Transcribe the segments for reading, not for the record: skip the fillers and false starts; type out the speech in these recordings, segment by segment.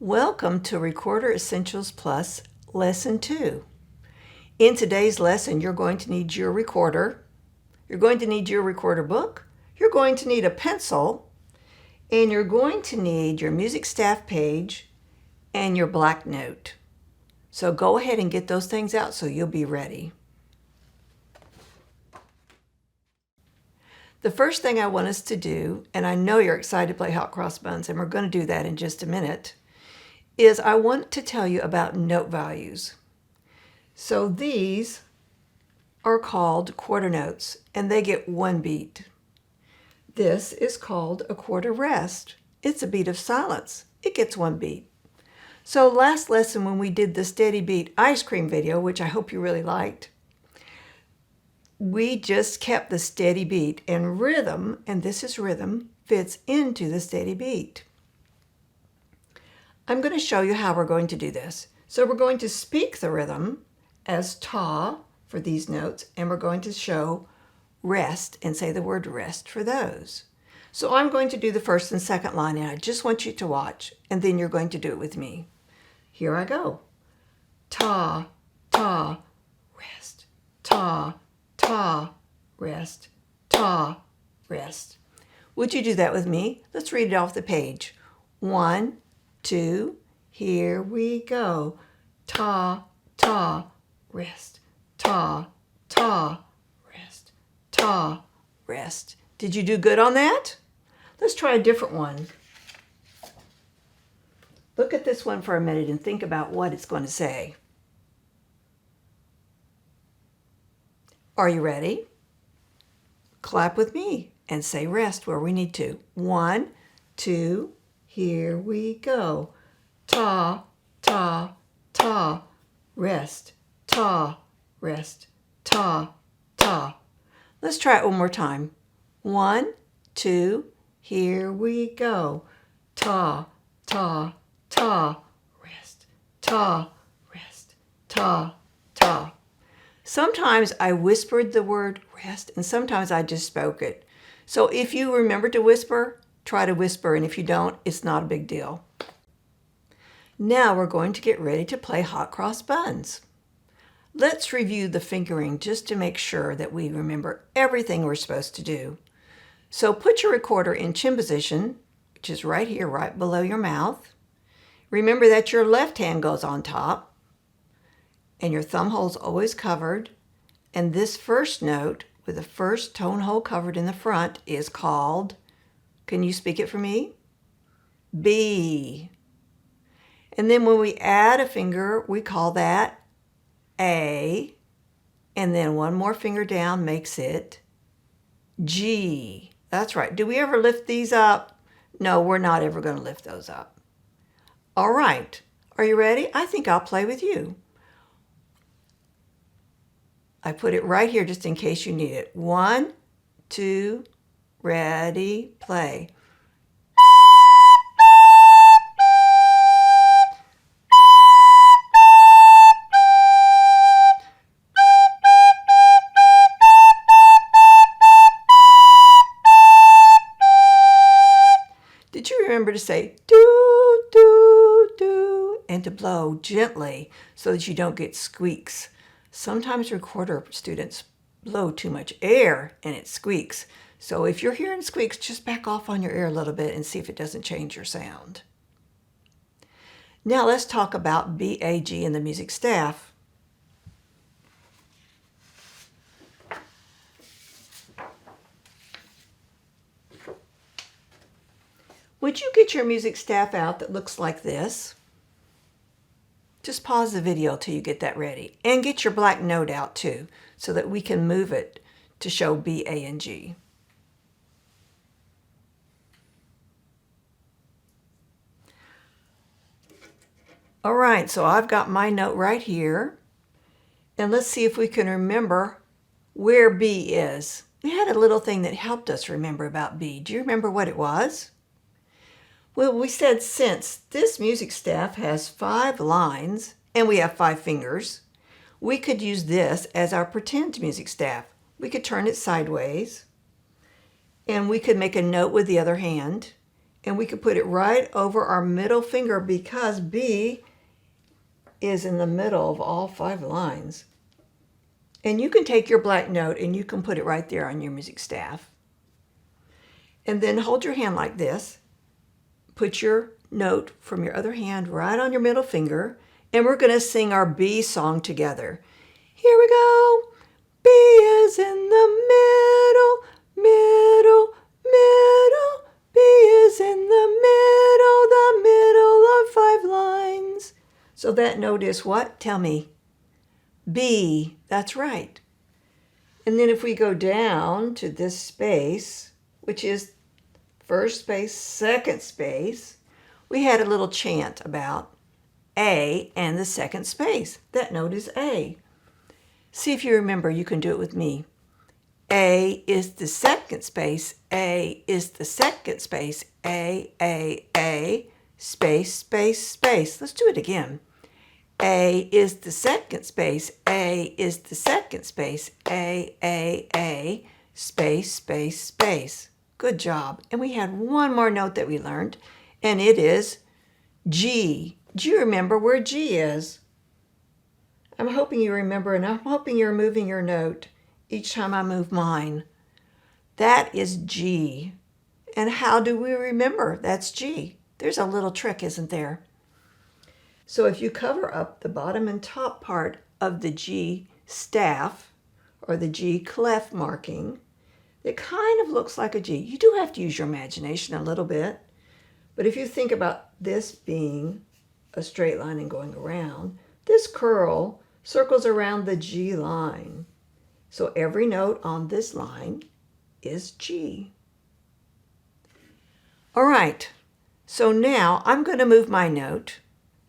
Welcome to Recorder Essentials Plus Lesson 2. In today's lesson, you're going to need your recorder, you're going to need your recorder book, you're going to need a pencil, and you're going to need your music staff page and your black note. So go ahead and get those things out so you'll be ready. The first thing I want us to do, and I know you're excited to play hot cross buns, and we're going to do that in just a minute, is I want to tell you about note values. So these are called quarter notes, and they get one beat. This is called a quarter rest. It's a beat of silence. It gets one beat. So last lesson when we did the steady beat ice cream video, which I hope you really liked, we just kept the steady beat, and rhythm, and this is rhythm, fits into the steady beat. I'm going to show you how we're going to do this. So we're going to speak the rhythm as ta for these notes, and we're going to show rest and say the word rest for those. So I'm going to do the first and second line, and I just want you to watch, and then you're going to do it with me. Here I go. Ta, ta, rest. Ta, ta, rest. Ta, rest. Would you do that with me? Let's read it off the page. 1, 2, here we go. Ta, ta, rest. Ta, ta, rest. Ta, rest. Did you do good on that? Let's try a different one. Look at this one for a minute and think about what it's going to say. Are you ready? Clap with me and say rest where we need to. 1, 2, here we go. Ta, ta, ta, rest. Ta, rest. Ta, ta. Let's try it one more time. 1, 2, here we go. Ta, ta, ta, rest. Ta, rest. Ta, ta. Sometimes I whispered the word rest, and sometimes I just spoke it. So if you remember to whisper, try to whisper, and if you don't, it's not a big deal. Now we're going to get ready to play hot cross buns. Let's review the fingering just to make sure that we remember everything we're supposed to do. So put your recorder in chin position, which is right here, right below your mouth. Remember that your left hand goes on top, and your thumb hole's always covered. And this first note, with the first tone hole covered in the front, is called, can you speak it for me? B. And then when we add a finger, we call that A. And then one more finger down makes it G. That's right. Do we ever lift these up? No, we're not ever going to lift those up. All right. Are you ready? I think I'll play with you. I put it right here just in case you need it. 1, 2, ready, play. Did you remember to say do, do, do, and to blow gently so that you don't get squeaks? Sometimes recorder students blow too much air and it squeaks. So if you're hearing squeaks, just back off on your ear a little bit and see if it doesn't change your sound. Now let's talk about BAG and the music staff. Would you get your music staff out that looks like this? Just pause the video till you get that ready. And get your black note out too, so that we can move it to show B, A, and G. All right, so I've got my note right here. And let's see if we can remember where B is. We had a little thing that helped us remember about B. Do you remember what it was? Well, we said since this music staff has 5 lines and we have 5 fingers, we could use this as our pretend music staff. We could turn it sideways and we could make a note with the other hand And we could put it right over our middle finger because B is in the middle of all 5 lines. And you can take your black note and you can put it right there on your music staff. And then hold your hand like this. Put your note from your other hand right on your middle finger. And we're going to sing our B song together. Here we go. B is in the middle, middle, middle. B is in the middle of 5 lines. So that note is what? Tell me. B. That's right. And then if we go down to this space, which is first space, second space, we had a little chant about A and the second space. That note is A. See if you remember, you can do it with me. A is the second space, A is the second space, A, space, space, space. Let's do it again. A is the second space, A is the second space, A, space, space, space. Good job. And we had one more note that we learned, and it is G. Do you remember where G is? I'm hoping you remember, and I'm hoping you're moving your note each time I move mine. That is G. And how do we remember that's G? There's a little trick, isn't there? So if you cover up the bottom and top part of the G staff or the G clef marking, it kind of looks like a G. You do have to use your imagination a little bit. But if you think about this being a straight line and going around, this curl circles around the G line. So every note on this line is G. All right, so now I'm going to move my note,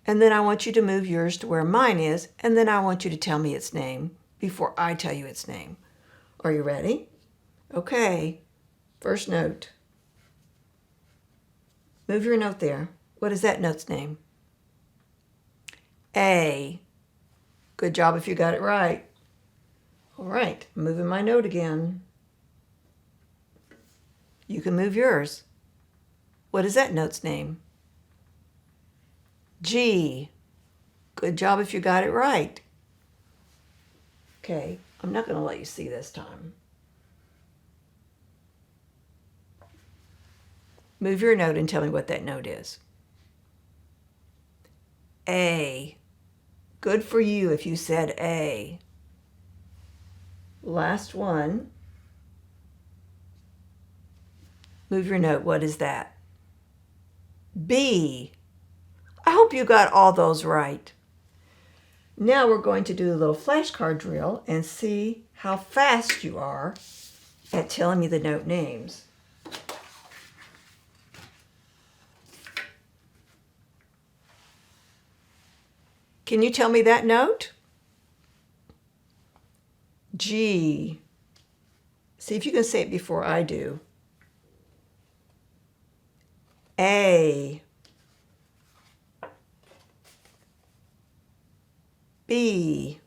and then I want you to move yours to where mine is, and then I want you to tell me its name before I tell you its name. Are you ready? Okay, first note. Move your note there. What is that note's name? A. Good job if you got it right. All right, moving my note again. You can move yours. What is that note's name? G. Good job if you got it right. Okay, I'm not going to let you see this time. Move your note and tell me what that note is. A. Good for you if you said A. Last one. Move your note. What is that? B. I hope you got all those right. Now we're going to do a little flashcard drill and see how fast you are at telling me the note names. Can you tell me that note? G. See if you can say it before I do. A. B.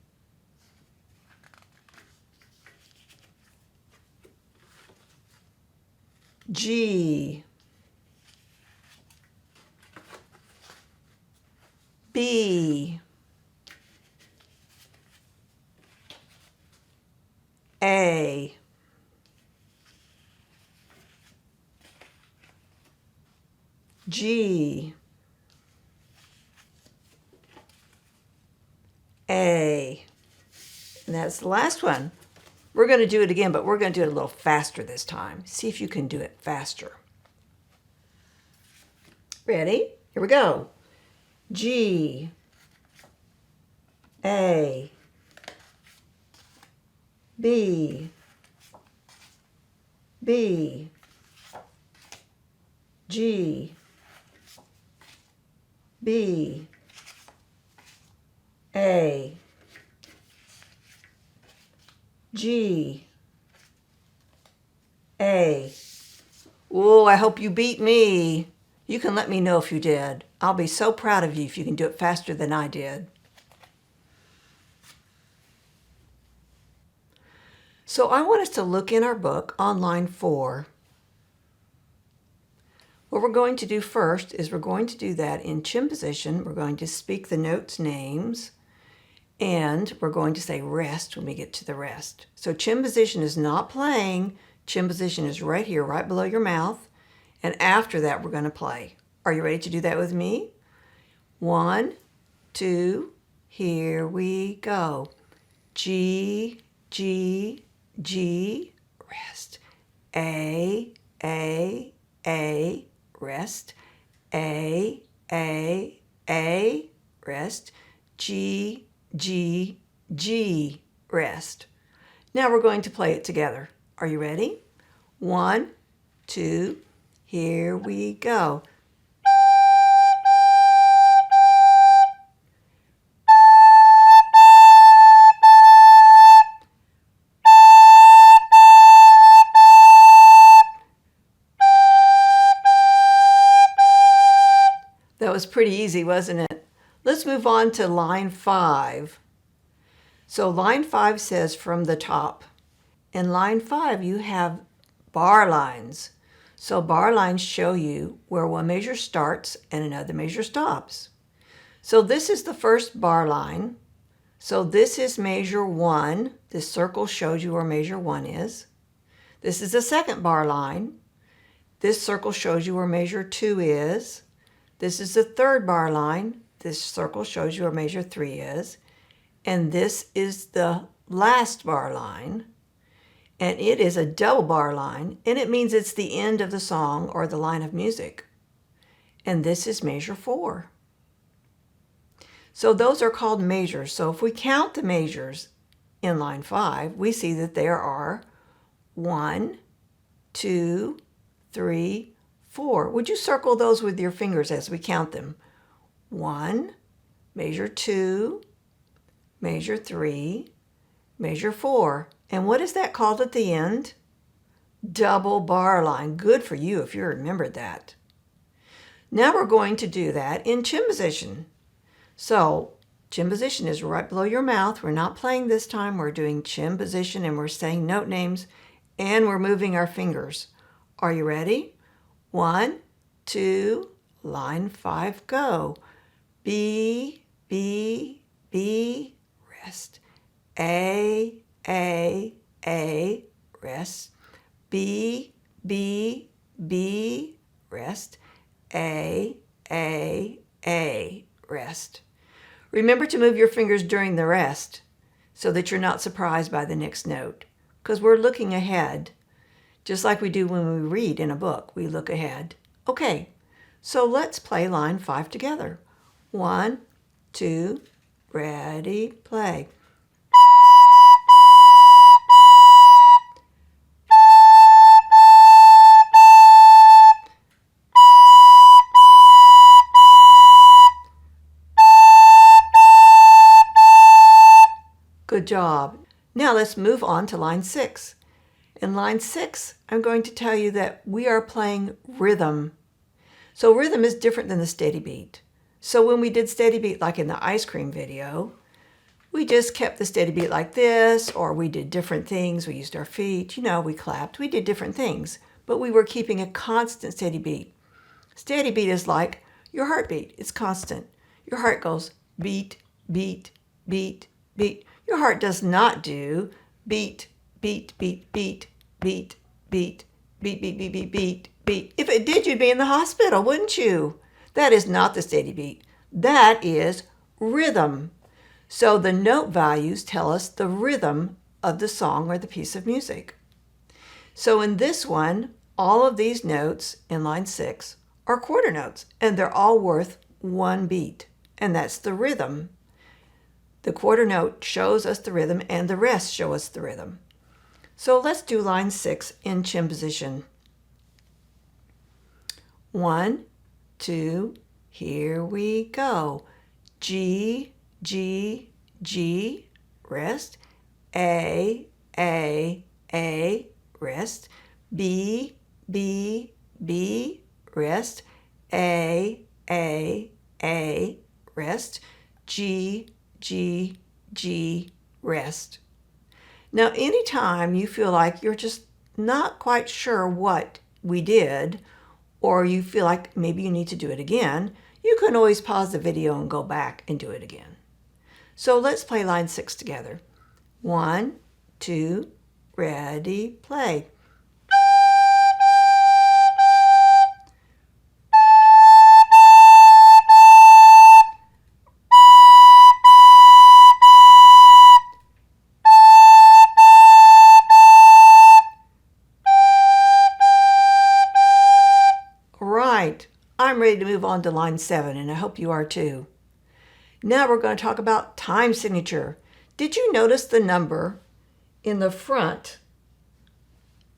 G. B. A. G. A. And that's the last one. We're going to do it again, but we're going to do it a little faster this time. See if you can do it faster. Ready? Here we go. G. A. B. B. G. B. A. G. A. Oh, I hope you beat me. You can let me know if you did. I'll be so proud of you if you can do it faster than I did. So I want us to look in our book on line 4, What we're going to do first is we're going to do that in chin position. We're going to speak the notes' names, and we're going to say rest when we get to the rest. So chin position is not playing. Chin position is right here, right below your mouth. And after that, we're going to play. Are you ready to do that with me? 1, 2, here we go. G, G, G, rest. A, rest. A, rest. G, G, G, rest. Now we're going to play it together. Are you ready? 1, 2, here we go. That was pretty easy, wasn't it? Let's move on to line 5. So line 5 says from the top. In line 5, you have bar lines. So bar lines show you where one measure starts and another measure stops. So this is the first bar line. So this is measure 1. This circle shows you where measure 1 is. This is the second bar line. This circle shows you where measure 2 is. This is the third bar line. This circle shows you where measure 3 is. And this is the last bar line. And it is a double bar line, and it means it's the end of the song or the line of music. And this is measure 4. So those are called measures. So if we count the measures in line 5, we see that there are 1, 2, 3, 4. Would you circle those with your fingers as we count them? 1, measure 2, measure 3, measure 4. And what is that called at the end? Double bar line. Good for you if you remembered that. Now we're going to do that in chin position. So chin position is right below your mouth. We're not playing this time. We're doing chin position, and we're saying note names, and we're moving our fingers. Are you ready? 1, 2, line 5, go. B, B, B, rest. A, rest. B, B, B, rest. A, rest. Remember to move your fingers during the rest so that you're not surprised by the next note, because we're looking ahead, just like we do when we read in a book. We look ahead. Okay, so let's play line 5 together. 1, 2, ready, play. Good job. Now let's move on to line 6. In line 6, I'm going to tell you that we are playing rhythm. So rhythm is different than the steady beat. So when we did steady beat, like in the ice cream video, we just kept the steady beat like this, or we did different things. We used our feet, we clapped. We did different things, but we were keeping a constant steady beat. Steady beat is like your heartbeat. It's constant. Your heart goes beat, beat, beat, beat. Your heart does not do beat, beat, beat, beat, beat, beat, beat, beat, beat, beat, beat, beat. If it did, you'd be in the hospital, wouldn't you? That is not the steady beat. That is rhythm. So the note values tell us the rhythm of the song or the piece of music. So in this one, all of these notes in line 6 are quarter notes, and they're all worth 1 beat, and that's the rhythm. The quarter note shows us the rhythm, and the rest show us the rhythm. So let's do line 6 in chin position. 1, 2, here we go. G, G, G, rest. A, rest. B, B, B, rest. A, rest. G, G, G, rest. Now, anytime you feel like you're just not quite sure what we did, or you feel like maybe you need to do it again, you can always pause the video and go back and do it again. So let's play line 6 together. 1, 2, ready, play. Right, I'm ready to move on to line 7, and I hope you are too. Now we're going to talk about time signature. Did you notice the number in the front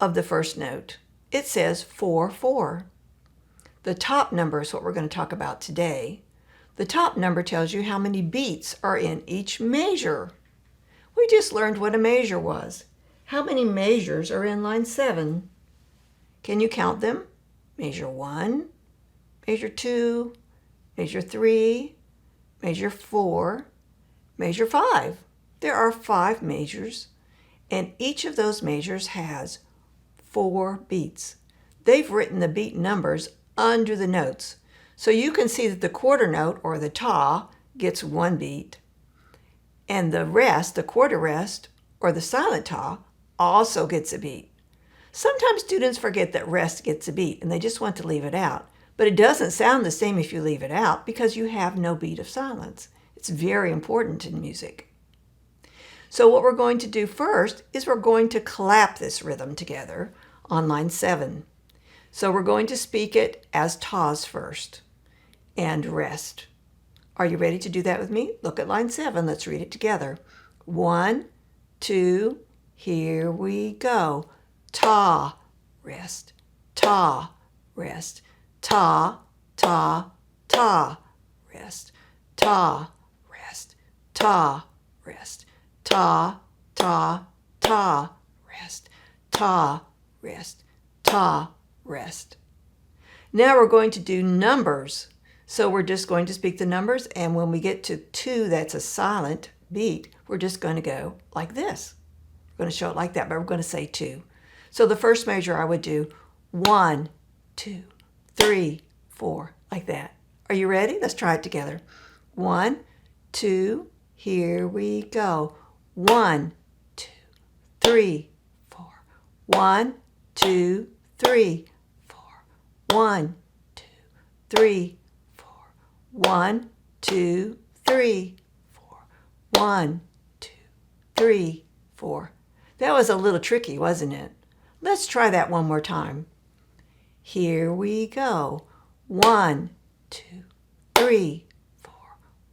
of the first note? It says 4/4. The top number is what we're going to talk about today. The top number tells you how many beats are in each measure. We just learned what a measure was. How many measures are in line 7? Can you count them? Measure 1, measure 2, measure 3, measure 4, measure 5. There are 5 measures, and each of those measures has 4 beats. They've written the beat numbers under the notes, so you can see that the quarter note, or the ta, gets 1 beat, and the rest, the quarter rest, or the silent ta, also gets a beat. Sometimes students forget that rest gets a beat and they just want to leave it out. But it doesn't sound the same if you leave it out because you have no beat of silence. It's very important in music. So what we're going to do first is we're going to clap this rhythm together on line 7. So we're going to speak it as tas first and rest. Are you ready to do that with me? Look at line 7. Let's read it together. 1, 2, here we go. Ta, rest, ta, rest, ta, ta, ta, rest, ta, rest, ta, rest, ta, ta, ta, rest, ta, rest, ta, rest. Now we're going to do numbers. So we're just going to speak the numbers, and when we get to 2, that's a silent beat, we're just going to go like this. We're going to show it like that, but we're going to say 2. So the first measure I would do 1, 2, 3, 4, like that. Are you ready? Let's try it together. 1, 2, here we go. 1, 2, 3, 4. 1, 2, 3, 4. 1, 2, 3, 4. 1, 2, 3, 4. 1, 2, 3, 4. That was a little tricky, wasn't it? Let's try that one more time. Here we go. 1, 2, 3, 4.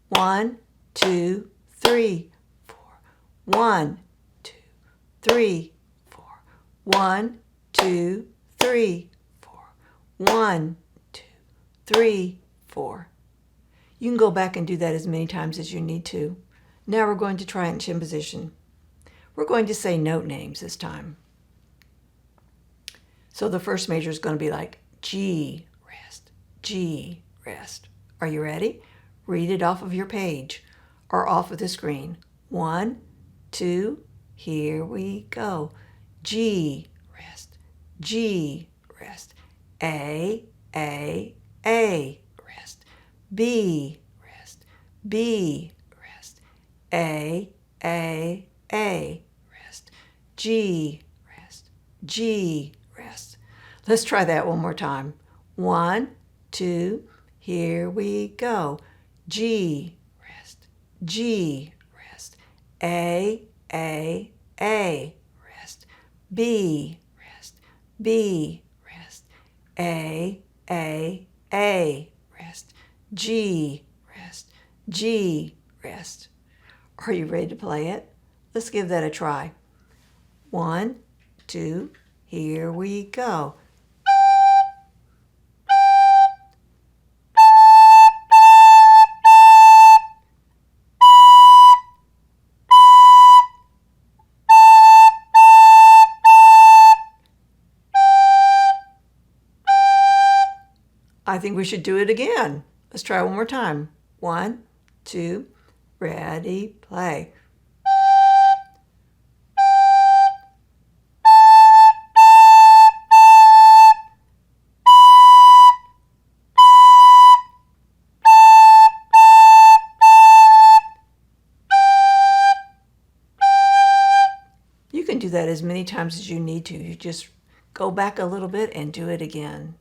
1, 2, 3, 4. 1, 2, 3, 4. 1, 2, 3, 4. 1, 2, 3, 4. You can go back and do that as many times as you need to. Now we're going to try it in chin position. We're going to say note names this time. So the first measure is going to be like G, rest, G, rest. Are you ready? Read it off of your page or off of the screen. 1, 2, here we go. G, rest, G, rest. A, rest. B, rest, B, rest. A, rest. G, rest, G, rest. Let's try that one more time. 1, 2, here we go. G, rest, G, rest. A, rest. B, rest, B, rest. A, rest. G, rest, G, rest. Are you ready to play it? Let's give that a try. 1, 2, here we go. I think we should do it again. Let's try one more time. 1, 2, ready, play. do that as many times as you need to. You just go back a little bit and do it again.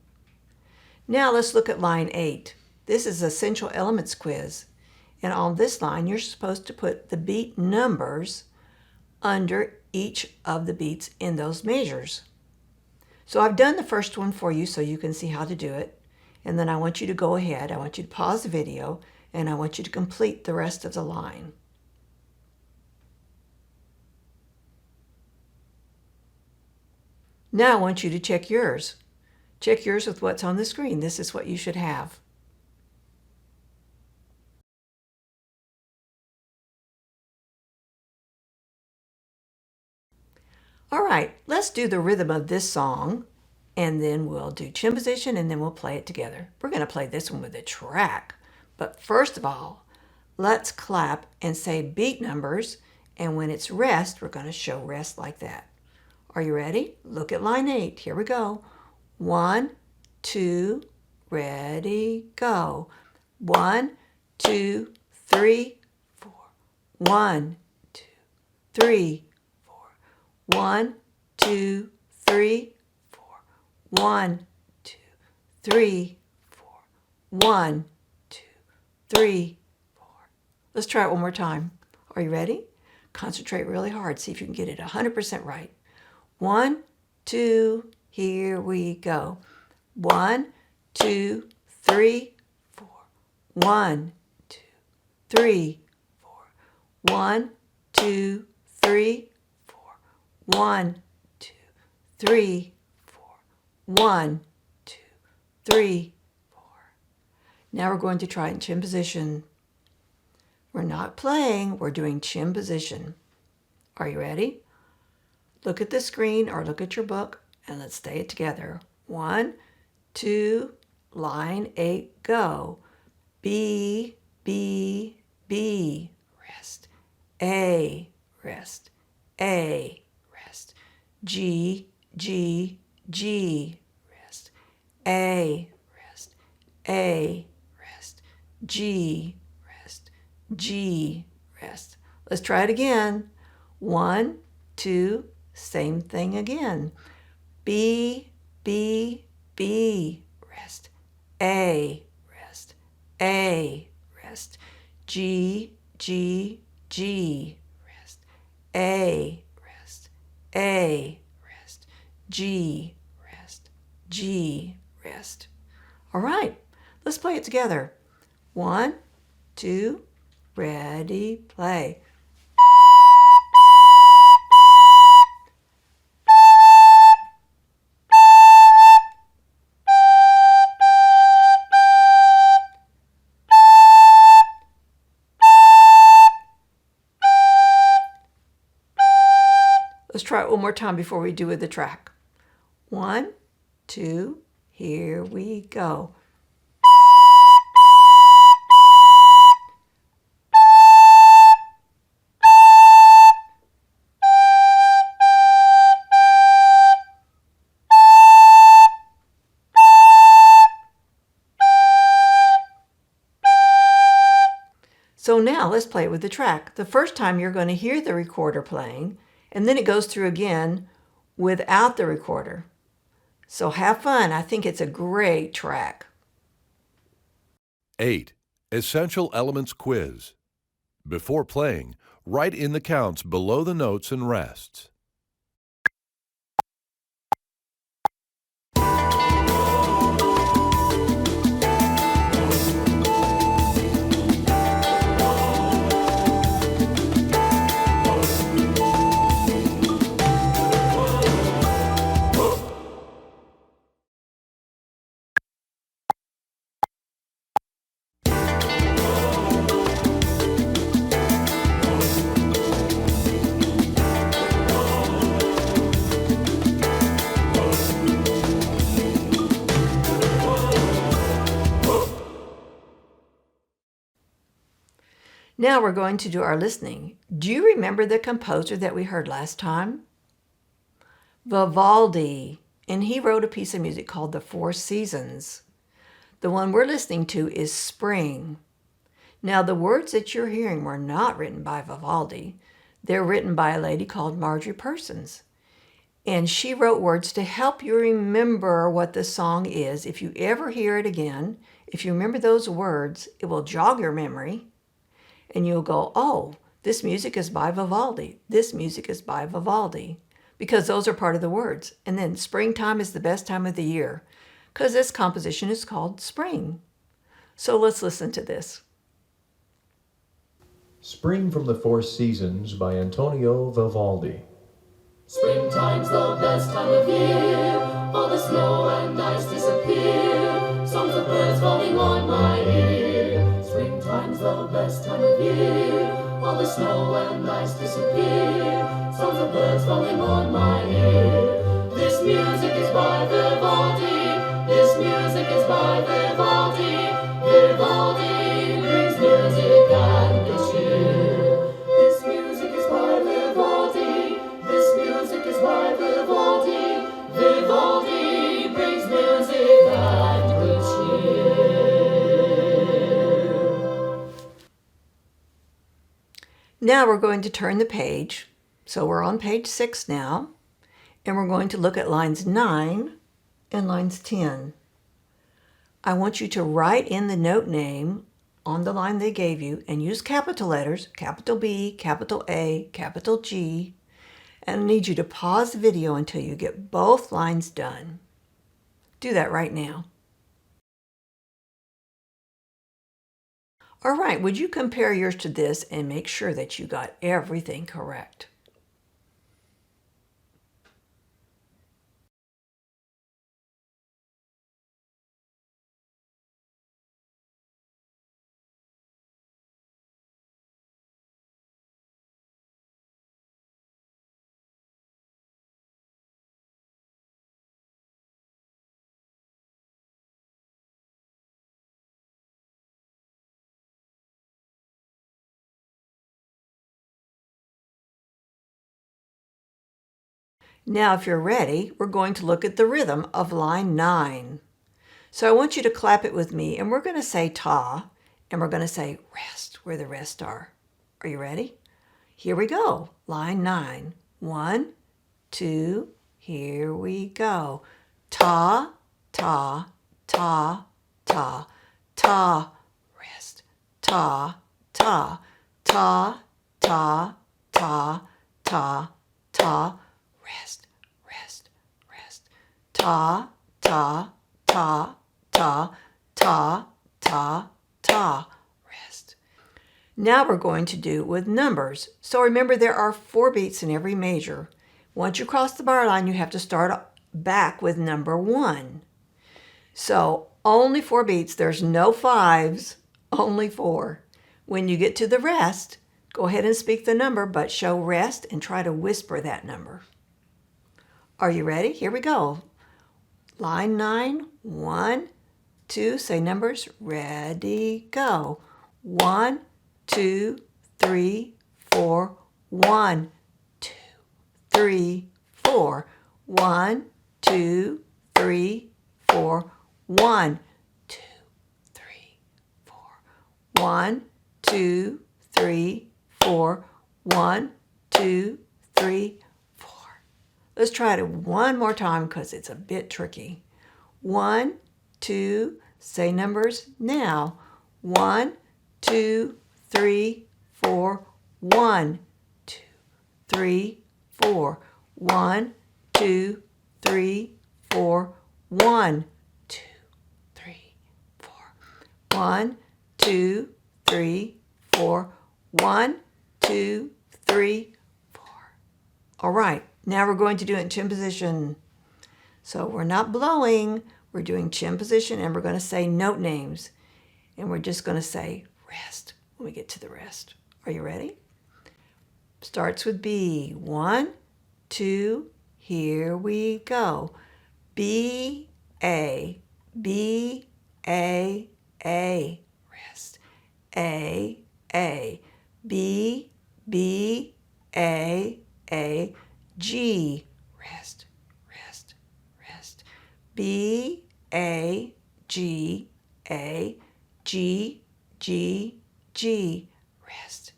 Now let's look at line 8. This is Essential Elements quiz. And on this line, you're supposed to put the beat numbers under each of the beats in those measures. So I've done the first one for you so you can see how to do it. And then I want you to go ahead. I want you to pause the video and I want you to complete the rest of the line. Now I want you to check yours. Check yours with what's on the screen. This is what you should have. All right, let's do the rhythm of this song, and then we'll do chin position, and then we'll play it together. We're going to play this one with a track. But first of all, let's clap and say beat numbers, and when it's rest, we're going to show rest like that. Are you ready? Look at line 8. Here we go. 1, 2, ready, go. 1, 2, 3, 4. 1, 2, 3, 4. 1, 2, 3, 4. 1, 2, 3, 4. 1, 2, 3, 4. Let's try it one more time. Are you ready? Concentrate really hard. See if you can get it 100% right. 1, 2, here we go. 1, 2, 3, 4. 1, 2, 3, 4. 1, 2, 3, 4. 1, 2, 3, 4. 1, 2, 3, 4. Now we're going to try in chin position. We're not playing, we're doing chin position. Are you ready? Look at the screen or look at your book and let's say it together. 1, 2, line 8, go. B, B, B, rest. A, rest. A, rest. G, G, G, rest. A, rest. A, rest. G, rest. G, rest. Let's try it again. 1, 2, same thing again. B, B, B, rest. A, rest. A, rest. G, G, G, rest. A, rest. A, rest. G, rest. G, rest. All right, let's play it together. 1, 2, ready, play. Let's try it one more time before we do with the track. 1, 2, here we go. So now let's play it with the track. The first time you're going to hear the recorder playing, and then it goes through again without the recorder. So have fun. I think it's a great track. 8. Essential Elements Quiz. Before playing, write in the counts below the notes and rests. Now we're going to do our listening. Do you remember the composer that we heard last time? Vivaldi, and he wrote a piece of music called The Four Seasons. The one we're listening to is Spring. Now the words that you're hearing were not written by Vivaldi. They're written by a lady called Marjorie Persons. And she wrote words to help you remember what the song is. If you ever hear it again, if you remember those words, it will jog your memory. And you'll go, oh, this music is by Vivaldi. This music is by Vivaldi. Because those are part of the words. And then springtime is the best time of the year, because this composition is called Spring. So let's listen to this. Spring from the Four Seasons by Antonio Vivaldi. Springtime's the best time of year, all the snow and ice disappear, songs of birds falling on my ear. Springtime's the best time of year, all the snow and ice disappear, songs of birds falling on my ear. This music is by Vivaldi, this music is by Vivaldi, Vivaldi brings music and good cheer. This music is by Vivaldi, this music is by Vivaldi, Vivaldi brings music and good cheer. Now we're going to turn the page. So we're on page 6 now, and we're going to look at lines 9 and lines 10. I want you to write in the note name on the line they gave you and use capital letters, capital B, capital A, capital G, and I need you to pause the video until you get both lines done. Do that right now. All right, would you compare yours to this and make sure that you got everything correct? Now, if you're ready, we're going to look at the rhythm of line 9. So I want you to clap it with me, and we're going to say ta, and we're going to say rest, where the rest are. Are you ready? Here we go. Line 9. 1, 2, here we go. Ta, ta, ta, ta, ta, rest. Ta, ta, ta, ta, ta, ta, ta, rest, rest, rest. Ta, ta, ta, ta, ta, ta, ta, rest. Now we're going to do it with numbers. So remember, there are 4 beats in every measure. Once you cross the bar line, you have to start back with number 1. So only 4 beats. There's no 5s, only 4. When you get to the rest, go ahead and speak the number, but show rest and try to whisper that number. Are you ready? Here we go. Line 9, 1, 2, say numbers, ready, go. 1, 2, 3, 4, 1, 2, 3, 4, 1, 2, 3, 4, 1, 2, 3, 4, 1, 2, 3, 4, 1, 2, 3, 4. Let's try it one more time because it's a bit tricky. 1, 2, say numbers now. 1, 2, 3, 4, 1, 2, 3, 4, 1, 2, 3, 4, 1, 2, 3, 4, 1, 2, 3, 4, 1, 2, 3, 4. All right, now we're going to do it in chin position. So we're not blowing, we're doing chin position, and we're going to say note names. And we're just going to say rest when we get to the rest. Are you ready? Starts with B. 1, 2, here we go. B, A, B, A, rest. A, B, B, A, G, rest, rest, rest. B, A, G, G, G, rest.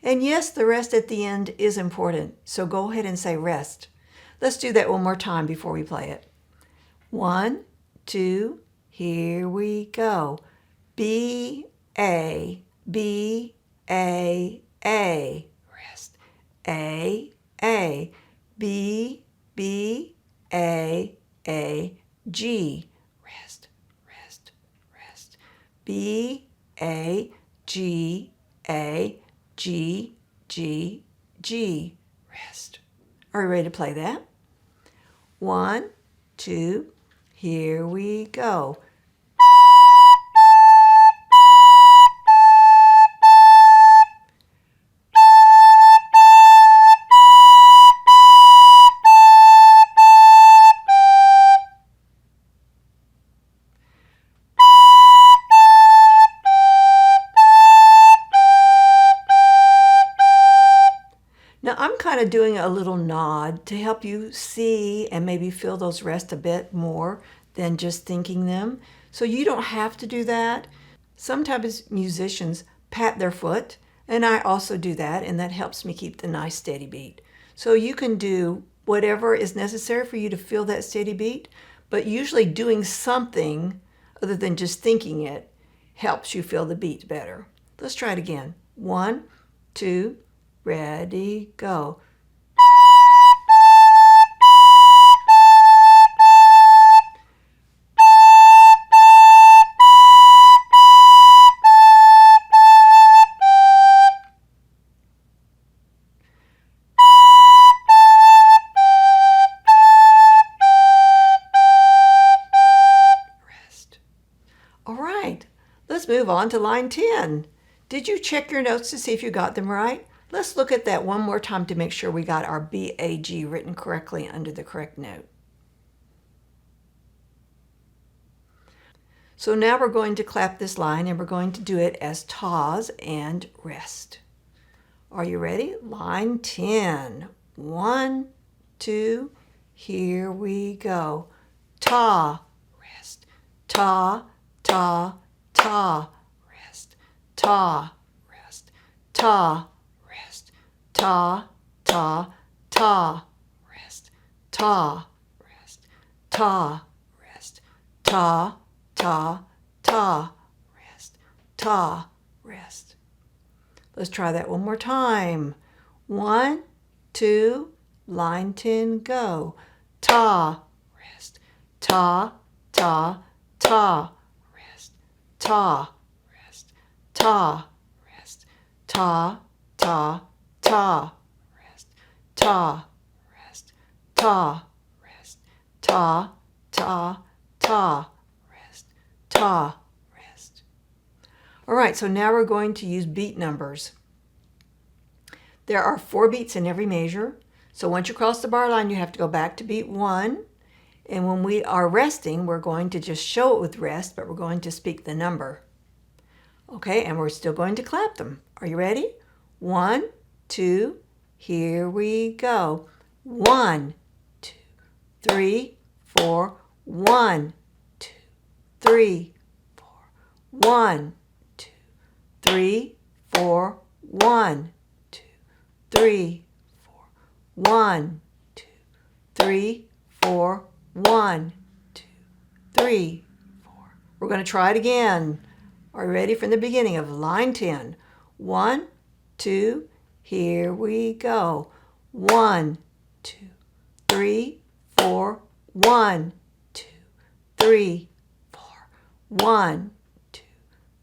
And yes, the rest at the end is important, so go ahead and say rest. Let's do that one more time before we play it. 1, 2, here we go. B, A, B, A, rest. A, B, B, A, G, rest, rest, rest. B, A, G, G, rest. Are you ready to play that? 1, 2, here we go. Now I'm kind of doing a little nod to help you see and maybe feel those rests a bit more than just thinking them. So you don't have to do that. Sometimes musicians pat their foot, and I also do that, and that helps me keep the nice steady beat. So you can do whatever is necessary for you to feel that steady beat, but usually doing something other than just thinking it helps you feel the beat better. Let's try it again. 1, 2, ready, go. Rest. All right, let's move on to line 10. Did you check your notes to see if you got them right? Let's look at that one more time to make sure we got our B-A-G written correctly under the correct note. So now we're going to clap this line, and we're going to do it as tas and rest. Are you ready? Line 10. 1, 2, here we go. Ta, rest. Ta, ta, ta, rest. Ta, rest. Ta, rest. Ta, ta, ta, rest. Ta, rest. Ta, rest. Ta, ta, ta, rest. Ta, rest. Let's try that one more time. 1, 2, line 10, go. Ta, rest. Ta, ta, ta, rest. Ta, rest. Ta, rest. Ta, ta, ta, rest. Ta, rest. Ta, rest. Ta, ta, ta, rest. Ta, rest. All right, so now we're going to use beat numbers. There are 4 beats in every measure. So once you cross the bar line, you have to go back to beat 1. And when we are resting, we're going to just show it with rest, but we're going to speak the number. Okay, and we're still going to clap them. Are you ready? 1, 2, here we go. 1, 2, 3, 4, 1, 2, 3, 4, 1, 2, 3, 4, 1, 2, 3, 4, 1, 2, 3, 4, 1, 2, 3, 4. We're going to try it again. Are you ready from the beginning of line 10? 1, 2, here we go. 1, 2, 3, 4, 1, 2, 3, 4, 1, 2,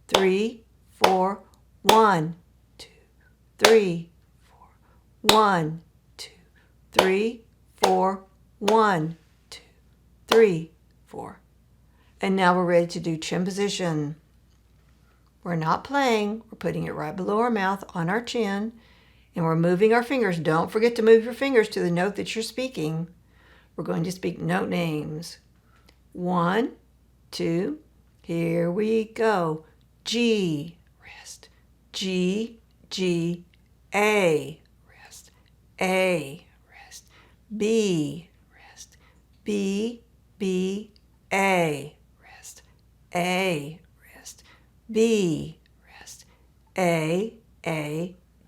3, 4, 1, 2, 3, 4, 1, 2, 3, 4, 1, 2, 3, 4. And now we're ready to do chin position. We're not playing, we're putting it right below our mouth on our chin, and we're moving our fingers. Don't forget to move your fingers to the note that you're speaking. We're going to speak note names. 1, 2, here we go. G, rest. G, G, A, rest. A, rest. B, rest. B, B, A, rest. A, rest. B, rest. A,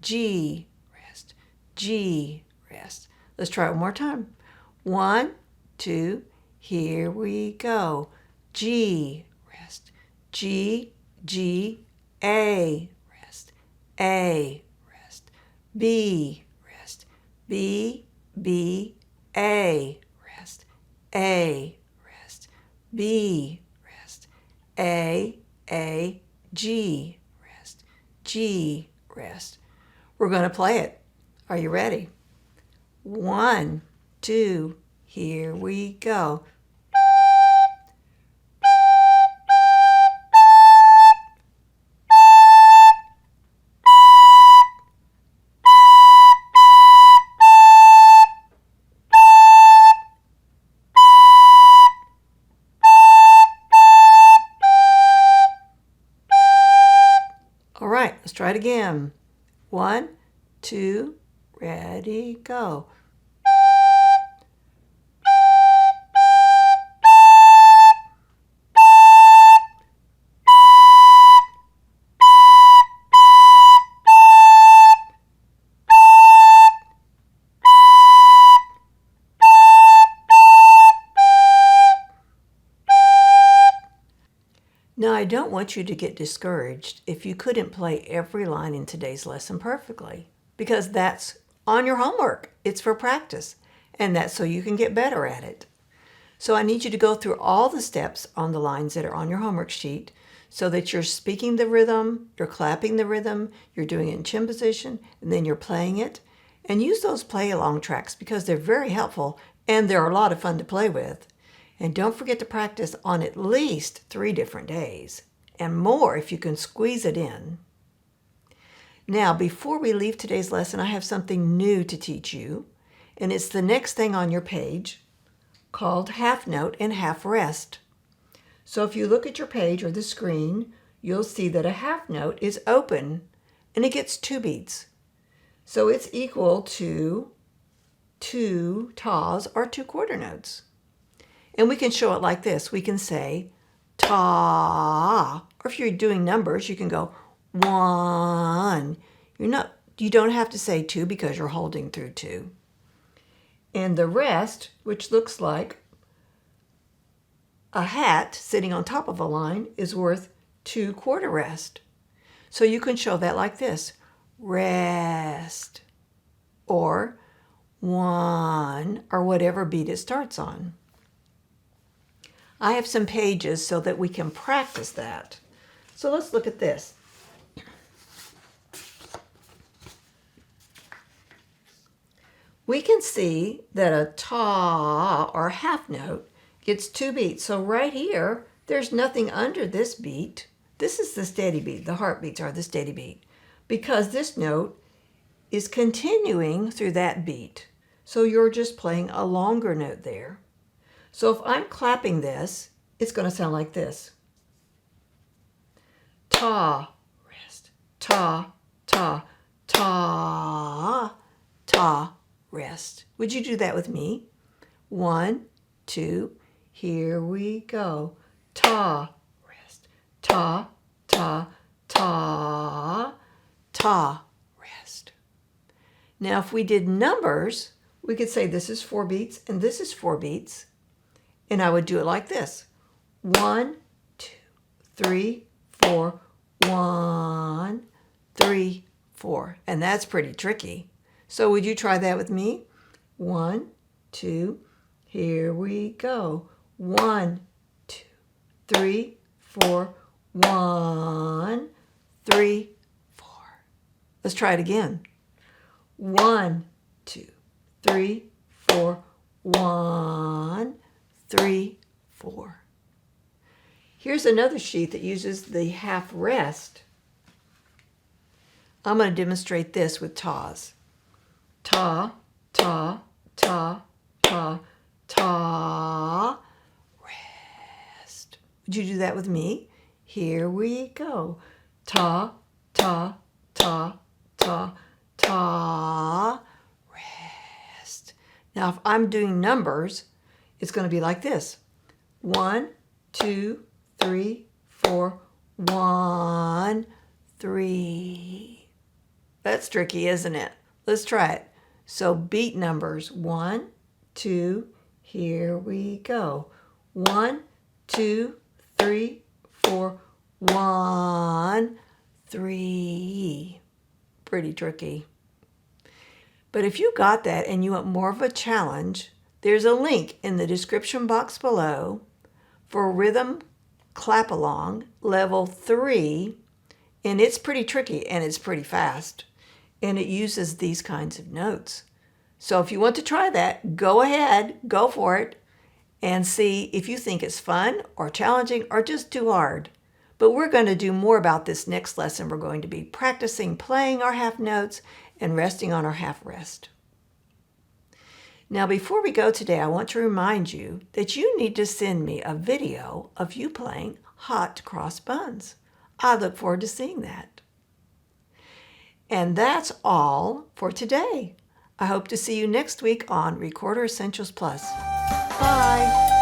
G, rest, G, rest. Let's try it one more time. 1, 2, here we go. G, rest, G, G, A, rest, A, rest, B, rest, B, B, A, rest, A, rest, B, rest, A, G, rest, G, rest. We're going to play it. Are you ready? 1, 2, here we go. All right, let's try it again. 1, 2, ready, go. Now, I don't want you to get discouraged if you couldn't play every line in today's lesson perfectly, because that's on your homework. It's for practice, and that's so you can get better at it. So I need you to go through all the steps on the lines that are on your homework sheet so that you're speaking the rhythm, you're clapping the rhythm, you're doing it in chin position, and then you're playing it. And use those play-along tracks because they're very helpful and they're a lot of fun to play with. And don't forget to practice on at least 3 different days, and more if you can squeeze it in. Now, before we leave today's lesson, I have something new to teach you, and it's the next thing on your page called half note and half rest. So if you look at your page or the screen, you'll see that a half note is open, and it gets 2 beats. So it's equal to 2 tas or 2 quarter notes. And we can show it like this. We can say ta, or if you're doing numbers, you can go 1. You don't have to say 2 because you're holding through 2. And the rest, which looks like a hat sitting on top of a line, is worth 2 quarter rest. So you can show that like this. Rest, or 1, or whatever beat it starts on. I have some pages so that we can practice that. So let's look at this. We can see that a ta or half note gets 2 beats. So right here, there's nothing under this beat. This is the steady beat. The heartbeats are the steady beat because this note is continuing through that beat. So you're just playing a longer note there. So if I'm clapping this, it's going to sound like this. Ta, rest, ta, ta, ta, ta, rest. Would you do that with me? 1, 2, here we go. Ta, rest, ta, ta, ta, ta, rest. Now if we did numbers, we could say this is 4 beats and this is 4 beats. And I would do it like this. 1, 2, 3, 4, 1, 3, 4. And that's pretty tricky. So would you try that with me? 1, 2, here we go. 1, 2, 3, 4, 1, 3, 4. Let's try it again. 1, 2, 3, 4, 1, 3, 4. Here's another sheet that uses the half rest. I'm going to demonstrate this with tas. Ta, ta, ta, ta, ta, rest. Would you do that with me? Here we go. Ta, ta, ta, ta, ta, rest. Now if I'm doing numbers, it's going to be like this. 1, 2, 3, 4, 1, 3. That's tricky, isn't it? Let's try it. So beat numbers. 1, 2, here we go. 1, 2, 3, 4, 1, 3. Pretty tricky. But if you got that and you want more of a challenge, there's a link in the description box below for Rhythm Clap Along Level 3, and it's pretty tricky and it's pretty fast, and it uses these kinds of notes. So if you want to try that, go ahead, go for it, and see if you think it's fun or challenging or just too hard. But we're going to do more about this next lesson. We're going to be practicing playing our half notes and resting on our half rest. Now, before we go today, I want to remind you that you need to send me a video of you playing Hot Cross Buns. I look forward to seeing that. And that's all for today. I hope to see you next week on Recorder Essentials Plus. Bye.